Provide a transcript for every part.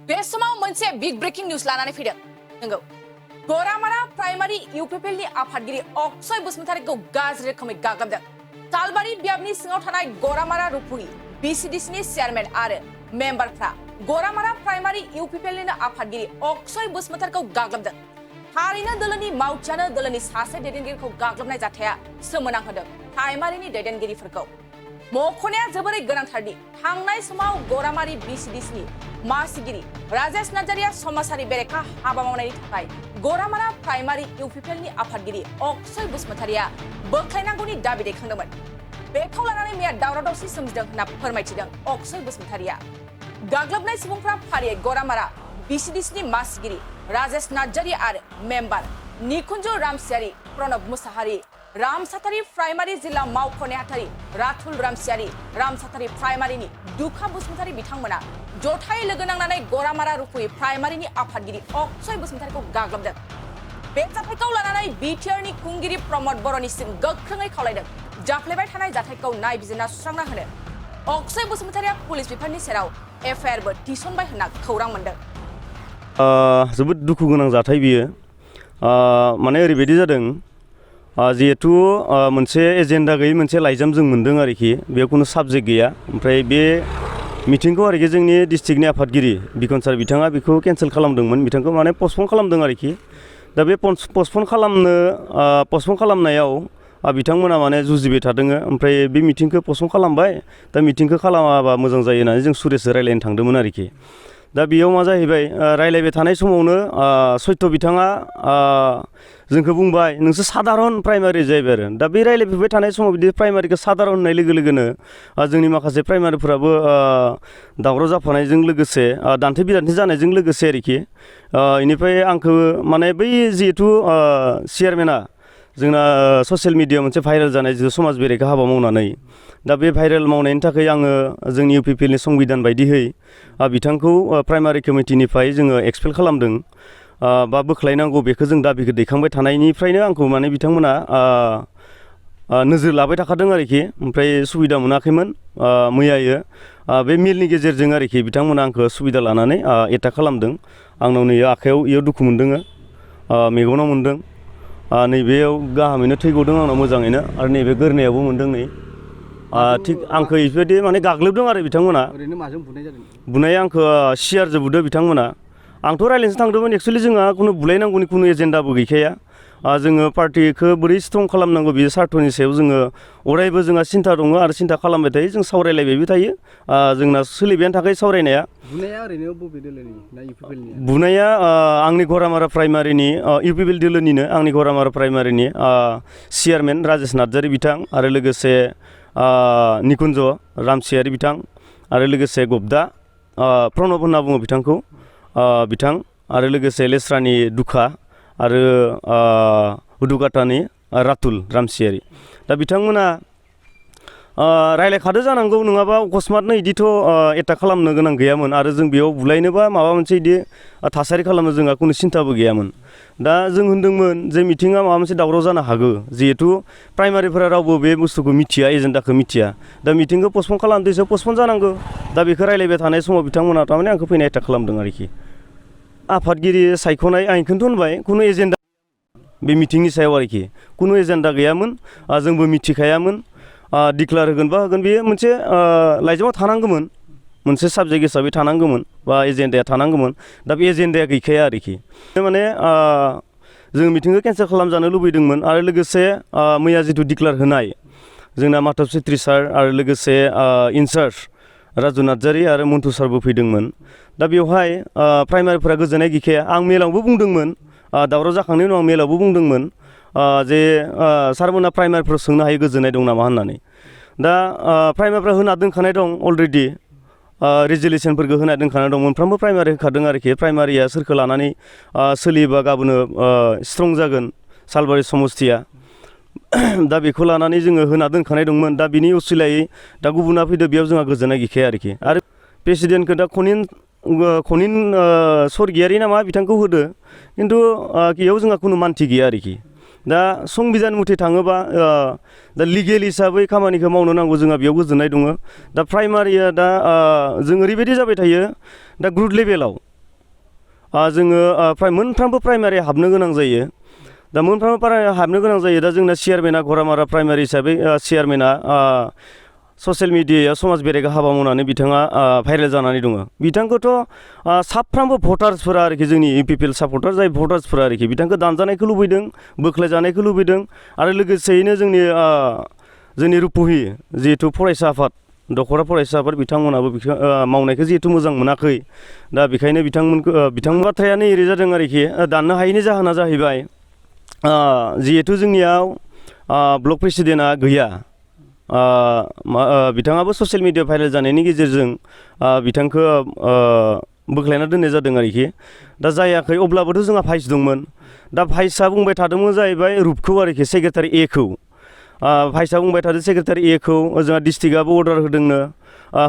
बे समाव मोनसे बिग ब्रेकिं न्यूज लानानै फैदों नंगौ गरामारा प्राइमारि UPPL नि आफादगिरि अकसय बसुमतारीखौ गाज्रि रोखोमै गाग्लोबदों तालबारि बियाबनि सिङाव थानाय गरामारा रुपुहि Vcdc नि चेयारमेन आरो मेम्बारफ्रा गरामारा प्राइमारि UPPL नि आफादगिरि अकसय बसुमतारीखौ गाग्लोबदों थारैनो दोलोनि मावथियानो दोलोनि सासे दैदेनगिरिखौ गाग्लोबनाय जाथाया सोमोनांहोदों प्राइमारिनि दैदेनगिरिफोरखौ मख'नाया जोबोरै गोनांथारदि थांनाय समाव गरामारि Vcdc नि मासिगिरि राजेश नार्जारिया समाजारि बेरेखा हाबा मावनायनि थाखाय गरामारा प्राइमारि UPPL नि आफादगिरि अकसय बसुमतारीया बोख्लायनांगौनि दाबि दैखांदोंमोन बेखौ लानानै मैया दावराव दावसि सोमजिदों होनना फोरमायथिदों अकसय बसुमतारीया गाग्लोबनाय सुबुंफ्रा फारियै गरामारा Vcdc नि मासिगिरि राजेश नार्जारि आरो मेम्बार निकुंज रामसियारि प्रणब मुसाहारि रामसाथारि प्राइमारि जिल्ला मावख' नेहाथारि राथुल रामसियारि रामसाथारि प्राइमारिनि दुखा बसुमतारी बिथांमोना जथायै लोगो नांनानै गरामारा रुपुहि प्राइमारिनि आफादगिरि अकसय बसुमतारीखौ गाग्लोबदों बे जाथायखौ लानानै बिटिआरनि खुंगिरि प्रमद बर'निसिम गोख्रोङै खावलायदों जाफ्लेबाय थानाय जाथायखौ नायबिजिरना सुस्रांना होनो अकसय बसुमतारीया पुलिस बिफाननि सेराव एफआइआरबो थिसनबाय होनना खौरां मोनदों जोबोद दुखु गोनां जाथाय बियो माने ओरैबायदि जादों जिहेतु मोनसे एजेन्डा गैयै मोनसे लाइजाम जों मोनदों आरोखि बेयाव खुनु साबजेक्ट गैया ओमफ्राय बे मिटिंखौ आरोखि जोंनि डिस्ट्रिक्टनि आफादगिरि बिखन सार बिथाङा बेखौ केन्सेल खालामदोंमोन बिथांखौ माने पस्टपन खालामदों आरोखि दा बे पस्टपन खालामनायाव बिथांमोना माने जुजिबाय थादों ओमफ्राय बे मिटिंखौ पस्टपन खालामबाय दा मिटिंखौ खालामाबा मोजां जायो होननानै जों सुरेशजों रायज्लायनो थांदोंमोन आरोखि दा बेयाव मा जाहैबाय रायज्लायबाय थानाय समावनो सत्य बिथाङा जोंखौ बुंबाय नोंसोर साधारन प्राइमारि जाहैबाय आरो दा बे रायज्लायफैबाय थानाय समाव बिदि प्राइमारिखौ साधारन होननाय लोगो लोगोनो जोंनि माखासे प्राइमारिफोराबो दावराव जाफानायजों लोगोसे दान्थे बिदान्थे जानायजों लोगोसे आरोखि बेनिफ्राय आंखौ माने बै जिहेथु चेयारमेना जोंना ससियेल मिडिया मोनसे भाइरेल जानाय जिथु समाज बेरेखा हाबा मावनानै दा बे भाइरेल मावनायनि थाखाय आङो जोंनि UPPL नि संबिधान बायदियै बिथांखौ प्राइमारि कमिटिनिफ्राय जोङो एक्सपेल खालामदों बा बोख्लायनांगौ बेखौ जों दाबिखौ दैखांबाय थानायनिफ्रायनो आंखौ माने बिथांमोना नोजोर लाबाय थाखादों आरोखि ओमफ्राय सुबिदा मोनाखैमोन मैयायो बे मेलनि गेजेरजों आरोखि बिथांमोना आंखौ सुबिदा लानानै एटाक खालामदों आंनाव नै आखायाव इयाव दुखु मोनदों मेगनाव मोनदों नैबेयाव गाहामैनो थै गदों आंनाव मोजाङैनो आरो नैबे गोरनायावबो मोनदों नै थिग आंखौ बेबायदि माने गाग्लोबदों आरो बिथांमोना ओरैनो माजों बुनाय जादों बुनाया आंखौ सियारजों बुदों बिथांमोना आंथ' रायज्लायनोसो थांदोंमोन एक्सुवेलि जोंहा खुनु बुलायनांगौनि खुनु एजेन्डाबो गैखाया जोङो पार्टिखौ बोरै स्ट्रं खालामनांगौ बे सार्थनि सायाव जोङो अरायबो जोंहा सिन्था दङ आरो सिन्था खालामबाय थायो जों सावरायलायबायबो थायो जोंना सोलिबायानो थाखाय सावरायनाया बुनाया ओरैनो बबे दोलोनि ना UPPL नि बुनाया आंनि गरामारा प्राइमारिनि UPPL दोलोनिनो आंनि गरामारा प्राइमारिनि चेयारमेन राजेश नार्जारि बिथां आरो लोगोसे निकुंज रामसियारि बिथां आरो लोगोसे गब्दा प्रणब होनना बुङो बिथांखौ बिथां आरो लोगोसे लेस्रानि दुखा आरो हुदुगाटानि राथुल रामसियारि दा बिथांमोना रायलायखादो जानांगौ नङाबा अकस्मातनो बिदिथ' एटाक खालामनो गोनां गैयामोन आरो जों बेयाव बुलायनोबा माबा मोनसे बिदि थासारि खालामनो जोंहा खुनु सिन्थाबो गैयामोन दा जों होनदोंमोन जे मिटिङा माबा मोनसे दावराव जानो हागौ जिहेथु प्राइमारिफोरा रावबो बे बुस्थुखौ मिथिया एजेन्डाखौ मिथिया दा मिटिंखौ पस्टपन खालामदोंसो पस्टपन जानांगौ दा बेखौ रायलायबाय थानाय समाव बिथांमोना थारमाने आंखौ फैनाय एटाक खालामदों आरोखि आफादगिरि सायख'नाय आं बेखौथ' होनबाय खुनु एजेन्डा बे मिटिंनि सायाव आरोखि खुनु एजेन्डा गैयामोन जोंबो मिथिखायामोन डिक्लार होगोन बा होगोन बेयो मोनसे लाइजामाव थानांगौमोन मोनसे साबजेक्ट हिसाबै थानांगौमोन बा एजेन्डाया थानांगौमोन दा बे एजेन्डाया गैखाया आरोखि माने जों मिटिंखौ केन्सेल खालामजानो लुबैदोंमोन आरो लोगोसे मैया जिथु डिक्लार होनाय जोंना माधब सेट्रि सार आरो लोगोसे इनचार्ज राजु नार्जारि आरो मन्टु सारबो फैदोंमोन दा बेवहाय प्राइमारिफोरा गोजोननाय गैखाया आं मेलावबो बुंदोंमोन दावराव जाखांनायनि उनाव आं मेलावबो बुंदोंमोन जे सारमोना प्राइमारिफोराव सोंनो हायो गोजोननाय दं नामा होननानै दा प्राइमारिफोरा होना दोनखानाय दं अलरेडि रेजुलेसनफोरखौ होना दोनखानाय दं मोनफ्रोमबो प्राइमारि होखादों आरोखि प्राइमारिया सोरखौ लानानै सोलियोबा गाबोनो स्ट्रं जागोन सालबारि समस्तिया दा बेखौ लानानै जोङो होना दोनखानाय दंमोन दा बिनि उसिलायै दा गुबुना फैदो बेयाव जोंहा गोजोननाय गैखाया आरोखि आरो प्रेसिडेन्टखौ दा खनिन सरगियारि नामा बिथांखौ होदो खिन्थु बेयाव जोंहा खुनु मानथि गैया आरोखि दा संबिधान मथे थाङोबा दा लिगेल हिसाबै खामानिखौ मावनो नांगौ जोंहा बेयाव गोजोननाय दङ दा प्राइमारिया दा जों ओरैबायदि जाबाय थायो दा ग्रुप लेभेलाव जोङो प्राय मोनफ्रोमबो प्राइमारि हाबनो गोनां जायो दा मोनफ्रोमबो प्राइमारि हाबनो गोनां जायो दा जोंना चेयारमेना घरामारा प्राइमारि हिसाबै चेयारमेना ससियेल मिडियायाव समाज बेरेखा हाबा मावनानै बिथाङा भाइरेल जानानै दङ बिथांखौथ' साफ्रोमबो भटार्सफोरा आरोखि जोंनि UPPL सापर्टार जाय भटार्सफोरा आरोखि बिथांखौ दानजानायखौ लुबैदों बोख्लायजानायखौ लुबैदों आरो लोगोसेयैनो जोंनि रुपहि जिहेथु फरायसा आफाद दखरा फरायसा आफाद बिथांमोनाबो मावनायखौ जिहेथु मोजां मोनाखै दा बेखायनो बिथांमोन बाथ्रायानो एरै जादों आरोखि दाननो हायैनि जाहोना जाहैबाय जिहेथु जोंनियाव ब्लक प्रेसिडेन्टआ गैया बिथाङाबो ससियेल मिडिया भाइरेल जानायनि गेजेरजों बिथांखौ बोख्लायना दोननाय जादों आरोखि दा जायाखै अब्लाबोथ' जोंहा भाइस दंमोन दा भाइसआ बुंबाय थादोंमोन जाहैबाय रुपखौ आरोखि सेक्रेटारि एखौ भाइसआ बुंबाय थादों सेक्रेटारि एखौ जोंहा डिस्ट्रिक्टआबो अर्डार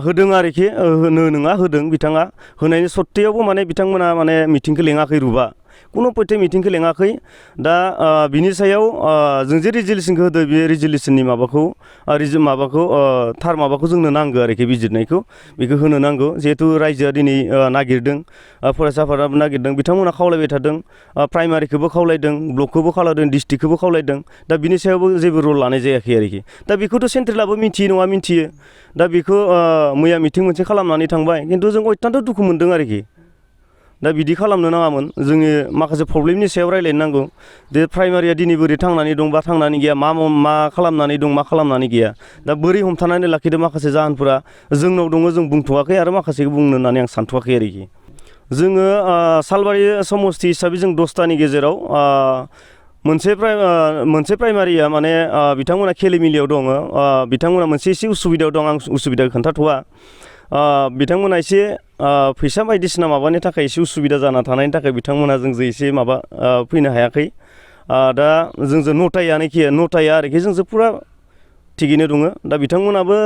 होदों आरोखि होनो नङा होदों बिथाङा होनायनि सत्तेयावबो माने बिथांमोना माने मिटिंखौ लेङाखै रुपआ कुनु पयटे मिटिंखौ लेङाखै दा बिनि सायाव जों जे रिजलिउसनखौ होदों बे रिजलिउसननि माबाखौ थार माबाखौ जोंनो नांगौ आरोखि बिजिरनायखौ बेखौ होनो नांगौ जिहेथु रायजोआ दिनै नागिरदों फरायसा आफादाबो नागिरदों बिथांमोना खावलायबाय थादों प्राइमारिखौबो खावलायदों ब्लकखौबो खावलायदों डिस्ट्रिक्टखौबो खावलायदों दा बिनि सायावबो जेबो रल लानाय जायाखै आरोखि दा बेखौथ' सेन्ट्रेलाबो मिथियो नङा मिथियो दा बेखौ मैया मिटिं मोनसे खालामनानै थांबाय खिन्थु जों अत्यन्त दुखु मोनदों आरोखि दा बिदि खालामनो नाङामोन जोंनि माखासे प्रब्लेमनि सायाव रायज्लायनो नांगौ जे प्राइमारिया दिनै बोरै थांनानै दं बा थांनानै गैया मा खालामनानै दं मा खालामनानै गैया दा बोरै हमथानानै लाखिदों माखासे जाहोनफोरा जोंनाव दङ जों बुंथ'वाखै आरो माखासेखौ बुंनो होननानै आं सानथ'वाखै आरोखि जोङो सालबारि समस्ति हिसाबै जों 10थानि गेजेराव मोनसे प्राइमारिया माने बिथांमोना खेलिमेलियाव दङ बिथांमोना मोनसे एसे उसुबिदायाव दं आं उसुबिदाखौ खोन्थाथ'वा बिथांमोना एसे फैसा बायदिसिना माबानि थाखाय एसे उसुबिदा जाना थानायनि थाखाय बिथांमोना जोंजों एसे माबा फैनो हायाखै दा जोंजों नटाया आरोखि जोंजों फुरा थिगैनो दङ दा बिथांमोनाबो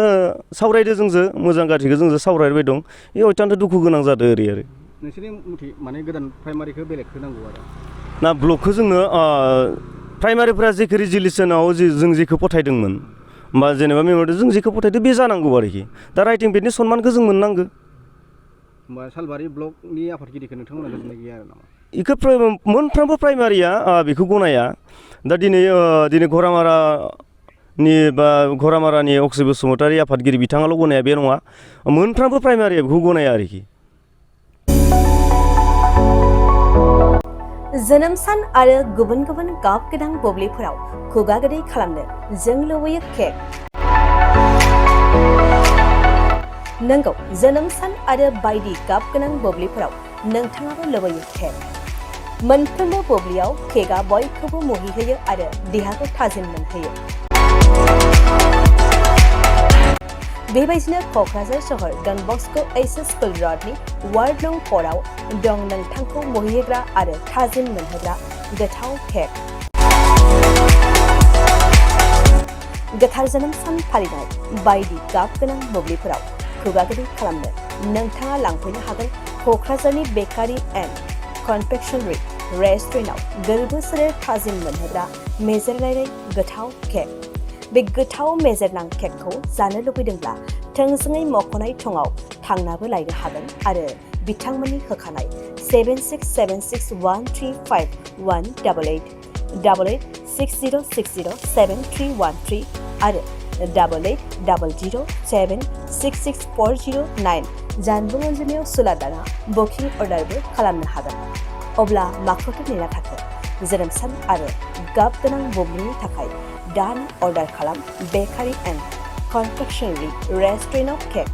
सावरायदो जोंजों मोजां गाज्रिखौ जोंजों सावरायबाय दं बे अत्यन्त दुखु गोनां जादों ओरै आरो नोंसोरनि मथे माने गोदान प्राइमारिखौ बेलेग होनांगौ आरो ना ब्लकखौ जोंनो प्राइमारिफोरा जेखौ रिजलिउसनाव जों जेखौ फथायदोंमोन होमबा जेनेबा मेम'रियाव जों जेखौ फथायदों बे जानांगौ आरोखि दा राइटिं बेडनि सनमानखौ जों मोननांगौ होमबा सालबारि ब्लकनि आफादगिरिखौ नोंथांमोना गोजोननाय गैया आरो नामा बेखौ मोनफ्रोमबो प्राइमारिया बेखौ गनाया दा दिनै घरामारानि अकसय बसुमतारी आफादगिरि बिथाङाल' गनाया बे नङा मोनफ्रोमबो प्राइमारिया बेखौ गनाया आरोखि जोनोम सान आरो गुबुन गुबुन गाब गोनां बुब्लिफोराव खुगा गोदै खालामनो जों लुबैयो केक नंगौ जोनोम सान आरो बायदि गाब गोनां बुब्लिफोराव नोंथाङाबो लुबैयो केक मोनफ्रोमबो बुब्लियाव केकआ बयखौबो मुहिहोयो आरो देहाखौ थाजिम मोनहोयो बेबायदिनो क'क्राझार सहर डन बस्क' एचएस स्कुल रडनि वार्ड नं 4आव दं नोंथांखौ मुहिहोग्रा आरो थाजिम मोनहोग्रा गोथाव केक गोथार जोनोम सान फालिनाय बायदि गाब गोनां बुब्लिफोराव खुगा गोदै खालामनो नोंथाङा लांफैनो हागोन क'क्राझारनि बेकारि एन्ड कनफेक्शनारि रेस्टुरेन्टआव गोरबो सोलेर थाजिम मोनहोग्रा मेजेरनाय गोथाव केक बे गोथाव मेजेरनां केकखौ जानो लुबैदोंब्ला थोंजोङै मख'नाय थंआव थांनाबो लायनो हागोन आरो बिथांमोननि होखानाय 767601351888 8860607313 आरो 8800766409 जानबुं अनजिमायाव सुलादाना बुकिं अर्डारबो खालामनो हागोन अब्ला माखौथो नेना थाखो जोनोम सान आरो गाब गोनां बुब्लिनि थाखाय दान अर्डार खालाम बेकारि एन्ड कनफेक्शनारि रेस्टुरेन्ट अफ केक